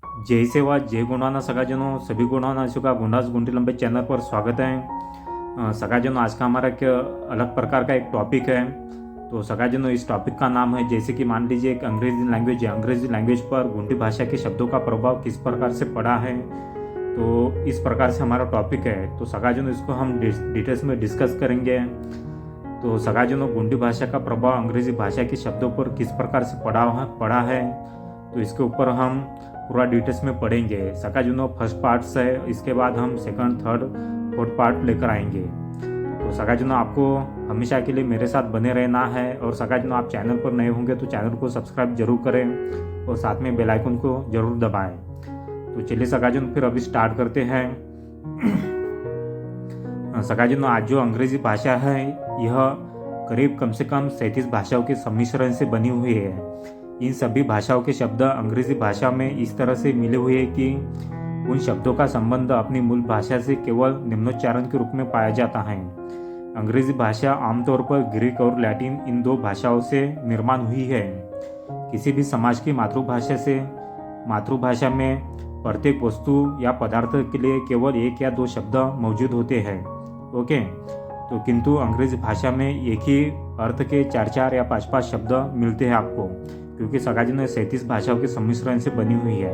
जय सेवा जय गुणाना सगाजनों, सभी गुणाना का गुंडास गुंटी लंबे चैनल पर स्वागत है। सगाजनों, आज का हमारा एक अलग प्रकार का एक टॉपिक है। तो सगाजनों, इस टॉपिक का नाम है, जैसे कि मान लीजिए एक अंग्रेजी लैंग्वेज है। अंग्रेजी लैंग्वेज पर गुंडी भाषा के शब्दों का प्रभाव किस प्रकार से पड़ा है, तो इस प्रकार से हमारा टॉपिक है। तो सगाजनों, इसको हम डिटेल्स में डिस्कस करेंगे। तो सगाजनों, गुंडी भाषा का प्रभाव अंग्रेजी भाषा के शब्दों पर किस प्रकार से पड़ा है, तो इसके ऊपर हम पूरा डिटेल्स में पढ़ेंगे। सगाजनों, फर्स्ट पार्ट है, इसके बाद हम सेकंड, थर्ड, फोर्थ पार्ट लेकर आएंगे। तो सगाजनों, आपको हमेशा के लिए मेरे साथ बने रहना है। और सगाजनों, आप चैनल पर नए होंगे तो चैनल को सब्सक्राइब जरूर करें और साथ में बेल आइकन को जरूर दबाएं। तो चलिए सगाजनों, फिर अभी स्टार्ट करते हैं। सगाजनों, आज जो अंग्रेजी भाषा है, यह करीब कम से कम 37 भाषाओं के सम्मिश्रण से बनी हुई है। इन सभी भाषाओं के शब्द अंग्रेजी भाषा में इस तरह से मिले हुए हैं कि उन शब्दों का संबंध अपनी मूल भाषा से केवल निम्नोच्चारण के रूप में पाया जाता है। अंग्रेजी भाषा आमतौर पर ग्रीक और लैटिन इन दो भाषाओं से निर्माण हुई है। किसी भी समाज की मातृभाषा में प्रत्येक वस्तु या पदार्थ के लिए केवल एक या दो शब्द मौजूद होते हैं। ओके, तो किंतु अंग्रेजी भाषा में एक ही अर्थ के 4 या 5 शब्द मिलते हैं आपको, क्योंकि सगाजनों 37 भाषाओं के सम्मिश्रण से बनी हुई है,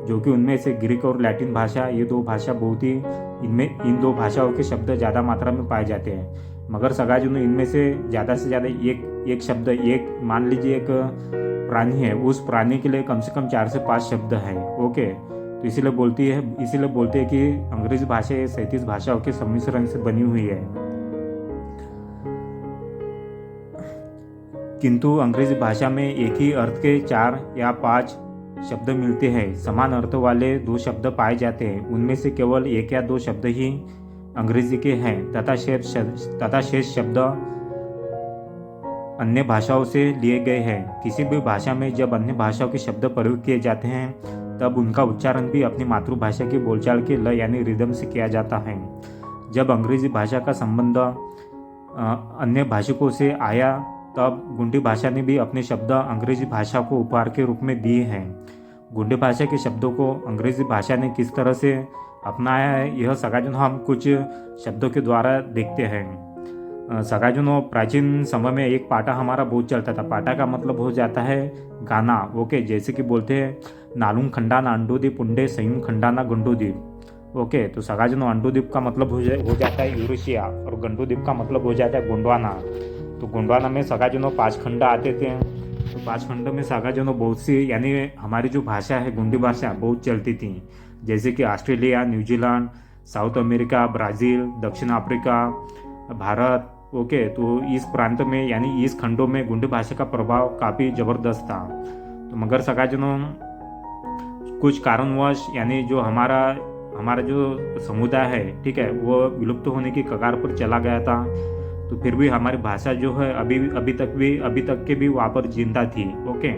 जो कि उनमें से ग्रीक और लैटिन भाषा, ये दो भाषा बहुत ही इन दो भाषाओं के शब्द ज़्यादा मात्रा में पाए जाते हैं। मगर सगाजनों, इनमें से ज़्यादा एक शब्द, एक मान लीजिए एक प्राणी है, उस प्राणी के लिए कम से कम 4 से 5 शब्द है। ओके, तो इसीलिए बोलते हैं कि अंग्रेजी भाषा ये 37 भाषाओं के सम्मिश्रण से बनी हुई है। किंतु अंग्रेजी भाषा में एक ही अर्थ के 4 या 5 शब्द मिलते हैं। समान अर्थ वाले 2 शब्द पाए जाते हैं, उनमें से केवल 1 या 2 शब्द ही अंग्रेजी के हैं तथा शेष शब्द अन्य भाषाओं से लिए गए हैं। किसी भी भाषा में जब अन्य भाषाओं के शब्द प्रयोग किए जाते हैं, तब उनका उच्चारण भी अपनी मातृभाषा की बोलचाल के लय यानी रिदम से किया जाता है। जब अंग्रेजी भाषा का संबंध अन्य भाषिकों से आया, तब गुंडी भाषा ने भी अपने शब्द अंग्रेजी भाषा को उपहार के रूप में दिए हैं। गुंडी भाषा के शब्दों को अंग्रेजी भाषा ने किस तरह से अपनाया है, यह सगाजनों हम कुछ शब्दों के द्वारा देखते हैं। सगाजनों, प्राचीन समय में एक पाटा हमारा बहुत चलता था। पाटा का मतलब हो जाता है गाना। ओके, जैसे कि बोलते हैं नालुंग खंडाना अंडोदीप उंडे सयुं खंडाना गंडोदीप। ओके, तो सगाजनों, अंडोदीप का मतलब हो जाता है यूरेशिया और गंडोदीप का मतलब हो जाता है गोंडवाना। तो गोंडवाना में सगाजनों 5 खंड आते थे। तो 5 खंड में सगाजनों बहुत सी, यानी हमारी जो भाषा है गुंडी भाषा बहुत चलती थी, जैसे कि Australia, New Zealand, south America, Brazil, दक्षिण अफ्रीका, भारत। ओके, तो इस प्रांत में यानी इस खंडों में गुंडी भाषा का प्रभाव काफ़ी ज़बरदस्त था। तो मगर सगाजनों, कुछ कारणवश यानी जो हमारा जो समुदाय है, ठीक है, वो विलुप्त होने की कगार पर चला गया था। तो फिर भी हमारी भाषा जो है अभी तक के भी वहाँ पर जिंदा थी। ओके,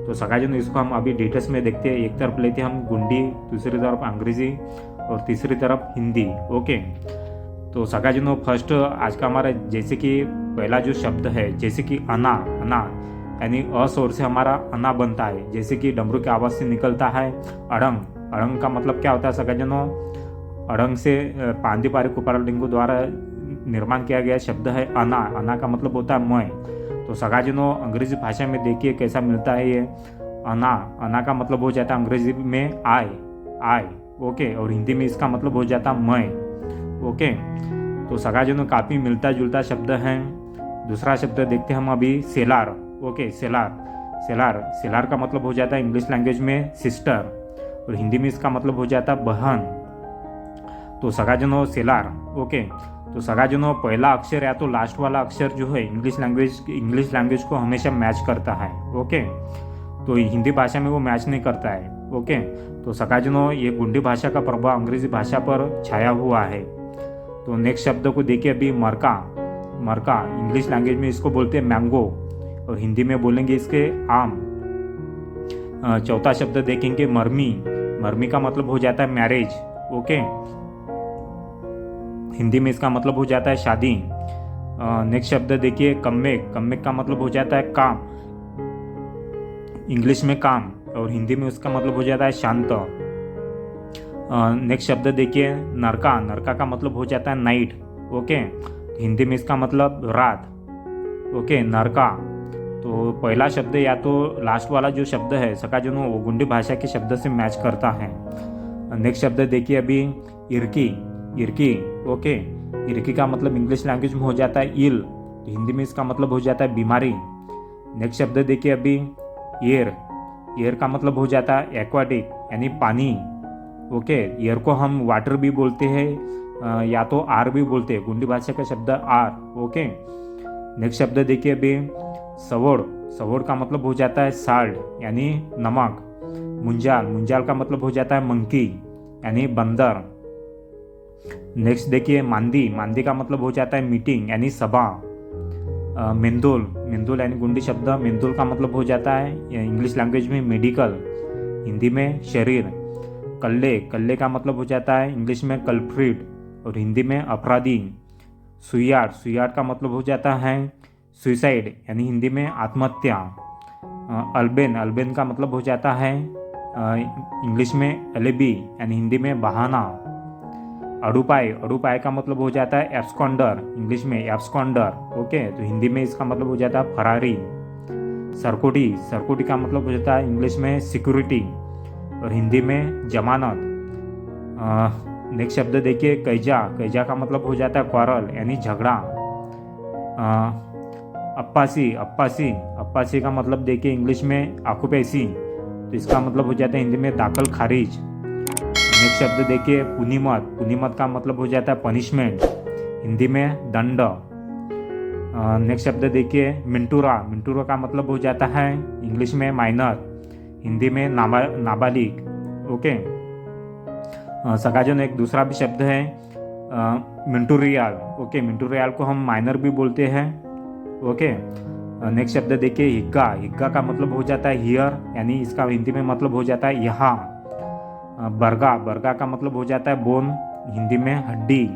तो सगाजनों, इसको हम अभी डिटेल्स में देखते हैं। एक तरफ लेते हैं हम गुंडी, दूसरी तरफ अंग्रेजी और तीसरी तरफ हिंदी। ओके, तो सगाजनों, फर्स्ट आज का हमारा, जैसे कि पहला जो शब्द है, जैसे कि अना यानी अ स्वर से हमारा अना बनता है, जैसे कि डमरू की आवाज़ से निकलता है अड़ंग। अड़ंग का मतलब क्या होता है सगाजनों? अड़ंग से पांदीपारी कुपारलिंगु द्वारा निर्माण किया गया शब्द है अना। अना का मतलब होता है मैं। तो सगाजनों, अंग्रेजी भाषा में देखिए कैसा मिलता है ये अना। अना का मतलब हो जाता है अंग्रेजी में आई। ओके, और हिंदी में इसका मतलब हो जाता है मैं। ओके, तो सगाजनों, काफ़ी मिलता जुलता शब्द है। दूसरा शब्द देखते हैं हम अभी, सेलार। ओके, सेलार का मतलब हो जाता है इंग्लिश लैंग्वेज में सिस्टर, और हिंदी में इसका मतलब हो जाता है बहन। तो सगाजनों, सेलार। ओके, तो सगाजनों, पहला अक्षर या तो लास्ट वाला अक्षर जो है इंग्लिश लैंग्वेज को हमेशा मैच करता है। ओके, तो हिंदी भाषा में वो मैच नहीं करता है। ओके, तो सगाजनों, ये गुंडी भाषा का प्रभाव अंग्रेजी भाषा पर छाया हुआ है। तो नेक्स्ट शब्द को देखिए अभी, मरका। इंग्लिश लैंग्वेज में इसको बोलते हैं मैंगो, और हिंदी में बोलेंगे इसके आम। चौथा शब्द देखेंगे मरमी का मतलब हो जाता है मैरिज। ओके, हिंदी में इसका मतलब हो जाता है शादी। नेक्स्ट शब्द देखिए कम्मेक का मतलब हो जाता है काम, इंग्लिश में काम, और हिंदी में उसका मतलब हो जाता है शांत। नेक्स्ट शब्द देखिए नरका। नरका का मतलब हो जाता है नाइट। ओके, हिंदी में इसका मतलब रात। ओके, नरका। तो पहला शब्द या तो लास्ट वाला जो शब्द है सकाजुनो वो गोंडी भाषा के शब्द से मैच करता है। नेक्स्ट शब्द देखिए अभी इर्की। इर्की, ओके, इर्की का मतलब इंग्लिश लैंग्वेज में हो जाता है इल, तो हिंदी में इसका मतलब हो जाता है बीमारी। नेक्स्ट शब्द देखिए अभी एयर। एयर का मतलब हो जाता है एक्वाटिक यानी पानी। ओके, एयर को हम वाटर भी बोलते हैं या तो आर भी बोलते हैं, गोंडी भाषा का शब्द आर। ओके, नेक्स्ट शब्द देखिए अभी सवोड़। सवोड़ का मतलब हो जाता है साल्ट यानी नमक। मुंजाल। मुंजाल का मतलब हो जाता है मंकी यानी बंदर। नेक्स्ट देखिए मांदी। मांदी का मतलब हो जाता है मीटिंग यानी सभा। मेंदुल। मेंदुल यानी गुंडी शब्द मेंदुल का मतलब हो जाता है इंग्लिश लैंग्वेज में मेडिकल, हिंदी में शरीर। कल्ले। कल्ले का मतलब हो जाता है इंग्लिश में कल्प्रिट और हिंदी में अपराधी। सुयाड। सुयाड का मतलब हो जाता है सुसाइड यानी हिंदी में आत्महत्या। अल्बेन। अल्बेन का मतलब हो जाता है इंग्लिश में एलिबी यानी हिंदी में बहाना। अडुपाय। अडुपाय का मतलब हो जाता है एब्सकॉन्डर, इंग्लिश में एब्सकॉन्डर। ओके, तो हिंदी में इसका मतलब हो जाता है फरारी। सरकोटी। सरकोटी का मतलब हो जाता है इंग्लिश में सिक्योरिटी और हिंदी में जमानत। नेक्स्ट शब्द देखिए कैजा। कैजा का मतलब हो जाता है क्वारल यानी झगड़ा। अप्पासी। अप्पासी। अप्पासी का मतलब देखिए इंग्लिश में ऑक्यूपेसी, तो इसका मतलब हो जाता है हिंदी में दाखिल खारिज। नेक्स्ट शब्द देखिए पुनीमत। पुनीमत का मतलब हो जाता है पनिशमेंट, हिंदी में दंड। नेक्स्ट शब्द देखिए मिंटूरा। मिंटूरा का मतलब हो जाता है इंग्लिश में माइनर, हिंदी में नाबालिग। ओके, सकाजन एक दूसरा भी शब्द है मिंटूरियाल। ओके, मिंटूरियाल को हम माइनर भी बोलते हैं। ओके, नेक्स्ट शब्द देखिए हिग्गा। हिग्गा का मतलब हो जाता है हियर यानी इसका हिंदी में मतलब हो जाता है यहाँ। बरगा। बरगा का मतलब हो जाता है बोन, हिंदी में हड्डी।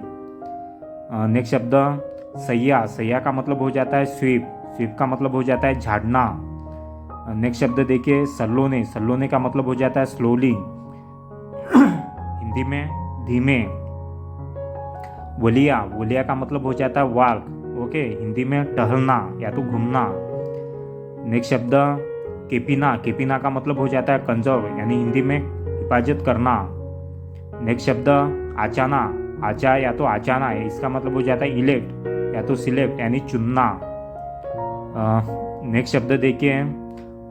नेक्स्ट शब्द सैया। सैया का मतलब हो जाता है स्वीप। स्वीप का मतलब हो जाता है झाड़ना। नेक्स्ट शब्द देखिए सल्लोने। सल्लोने का मतलब हो जाता है स्लोली, हिंदी में धीमे। वलिया। वलिया का मतलब हो जाता है वॉक। ओके, हिंदी में टहलना या तो घूमना। नेक्स्ट शब्द केपिना। केपिना का मतलब हो जाता है कंजर्व यानी हिंदी में हिफाजत करना। नेक्स्ट शब्द आचाना। आचा या तो आचाना है, इसका मतलब हो जाता है इलेक्ट या तो सिलेक्ट यानी चुनना। नेक्स्ट शब्द देखिए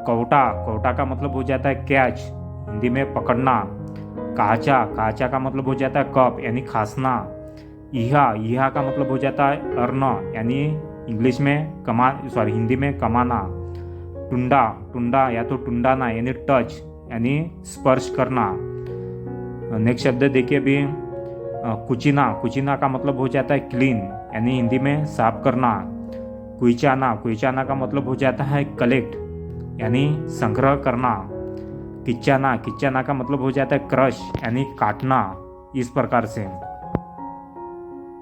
कौटा। कौटा का मतलब हो जाता है कैच, हिंदी में पकड़ना। काचा। काचा का मतलब हो जाता है कप यानी खांसना। इहा। इहा का मतलब हो जाता है अर्न यानी इंग्लिश में हिंदी में कमाना। टुंडा। टुंडा या तो टुंडाना यानी टच यानी स्पर्श करना। नेक्स्ट शब्द देखिए अभी कुचिना। कुचिना का मतलब हो जाता है क्लीन यानी हिंदी में साफ करना। कुइचाना। कुइचाना का मतलब हो जाता है कलेक्ट यानी संग्रह करना। किच्चाना। किच्चाना का मतलब हो जाता है क्रश यानी काटना। इस प्रकार से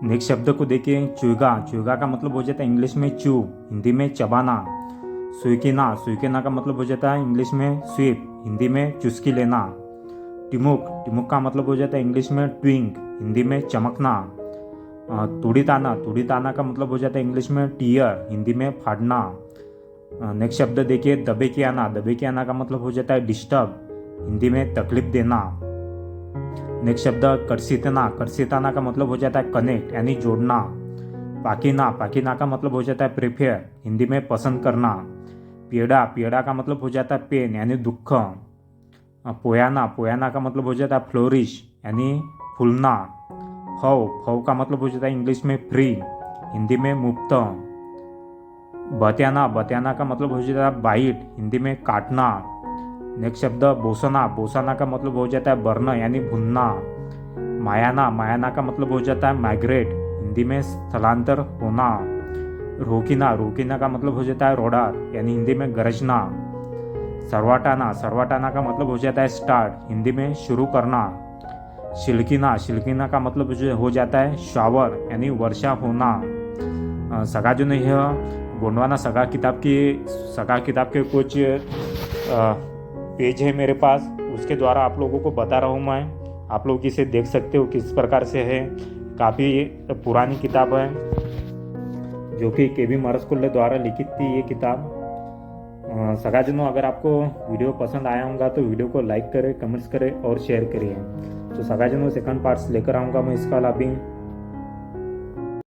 नेक्स्ट शब्द को देखिए चुईगा। चुईगा का मतलब हो जाता है इंग्लिश में चू, हिंदी में चबाना। सुइकिना। सुइकिना का मतलब हो जाता है इंग्लिश में स्वीप, हिंदी में चुस्की लेना। टिमुक। टिमुक का मतलब हो जाता है इंग्लिश में ट्विंक, हिंदी में चमकना। तुड़ीताना। तुड़ीताना का मतलब हो जाता है इंग्लिश में टीयर, हिंदी में फाड़ना। नेक्स्ट शब्द देखिए दबेकियाना। दबेकियाना का मतलब हो जाता है डिस्टर्ब, हिंदी में तकलीफ देना। नेक्स्ट शब्द करसितना। करसिताना का मतलब हो जाता है कनेक्ट यानी जोड़ना। पाकिना। पाकिना का मतलब हो जाता है प्रेफेयर, हिंदी में पसंद करना। पीड़ा। पीड़ा का मतलब हो जाता है पेन यानी दुख। पोयाना। पोयाना का मतलब हो जाता है फ्लोरिश यानी फूलना। फौ। फौ का मतलब हो जाता है इंग्लिश में फ्री, हिंदी में मुक्त। बत्याना। बत्याना का मतलब हो जाता है बाइट, हिंदी में काटना। नेक्स्ट शब्द बोसना। बोसाना का मतलब हो जाता है बर्न यानी भुनना। मायाना। मायाना का मतलब हो जाता है माइग्रेट, हिंदी में स्थलांतर होना। रोकिना। रोकिना का मतलब हो जाता है रोडार यानी हिंदी में गरजना। सरवाटाना। सरवाटाना का मतलब हो जाता है स्टार्ट, हिंदी में शुरू करना। शिलकिना। शिलकिना का मतलब हो जाता है शावर यानी वर्षा होना। सगा जो नहीं है गोंडवाना सगा किताब के कुछ पेज है मेरे पास, उसके द्वारा आप लोगों को बता रहा हूँ मैं। आप लोग इसे देख सकते हो किस प्रकार से है। काफ़ी पुरानी किताब है जो कि के बी मरस्कुल्ले द्वारा लिखित थी ये किताब। सगाजनों, अगर आपको वीडियो पसंद आया होगा तो वीडियो को लाइक करें, कमेंट्स करें और शेयर करिए। तो सगाजनों, सेकंड पार्ट्स लेकर आऊँगा मैं इसका अभी।